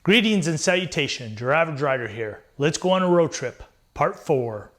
Greetings and salutations, your average rider here. Let's go on a road trip, part 4.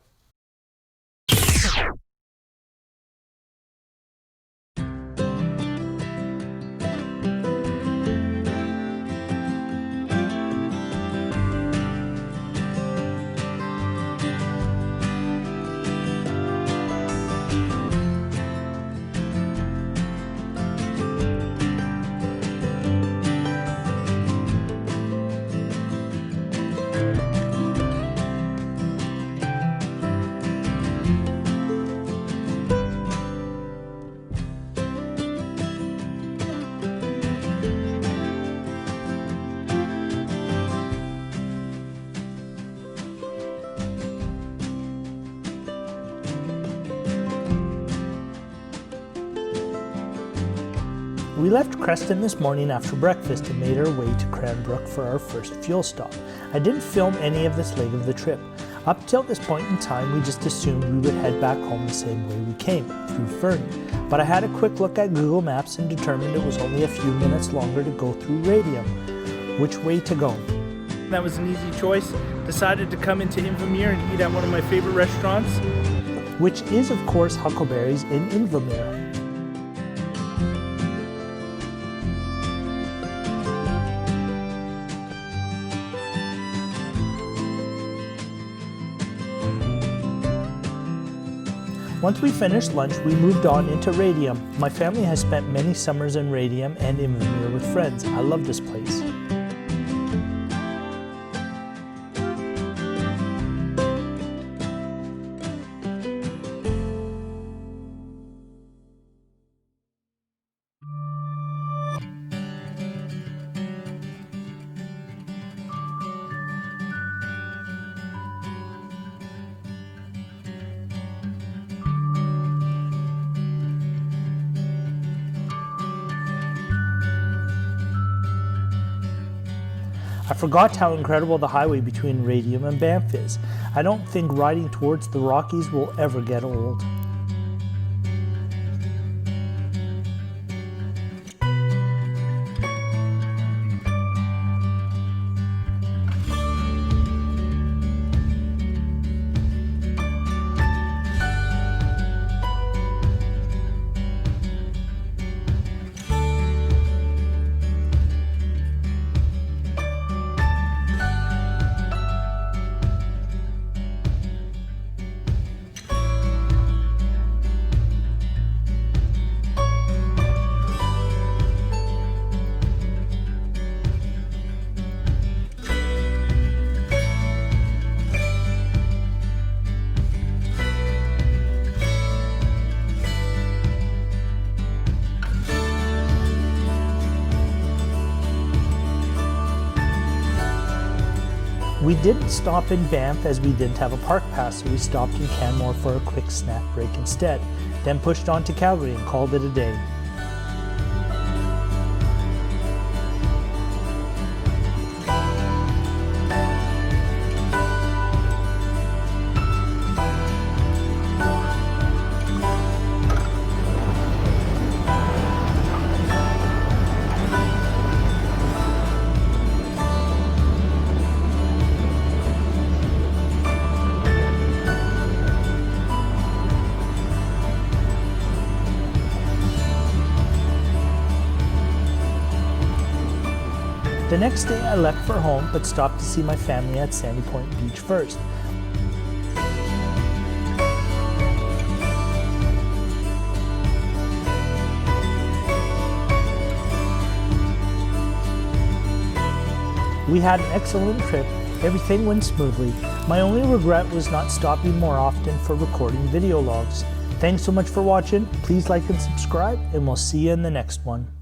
We left Creston this morning after breakfast and made our way to Cranbrook for our first fuel stop. I didn't film any of this leg of the trip. Up till this point in time, we just assumed we would head back home the same way we came, through Fernie. But I had a quick look at Google Maps and determined it was only a few minutes longer to go through Radium. Which way to go? That was an easy choice. Decided to come into Invermere and eat at one of my favorite restaurants, which is of course Huckleberry's in Invermere. Once we finished lunch, we moved on into Radium. My family has spent many summers in Radium and Invermere with friends. I love this place. I forgot how incredible the highway between Radium and Banff is. I don't think riding towards the Rockies will ever get old. We didn't stop in Banff as we didn't have a park pass, so we stopped in Canmore for a quick snack break instead, then pushed on to Calgary and called it a day. The next day I left for home, but stopped to see my family at Sandy Point Beach first. We had an excellent trip. Everything went smoothly. My only regret was not stopping more often for recording video logs. Thanks so much for watching. Please like and subscribe, and we'll see you in the next one.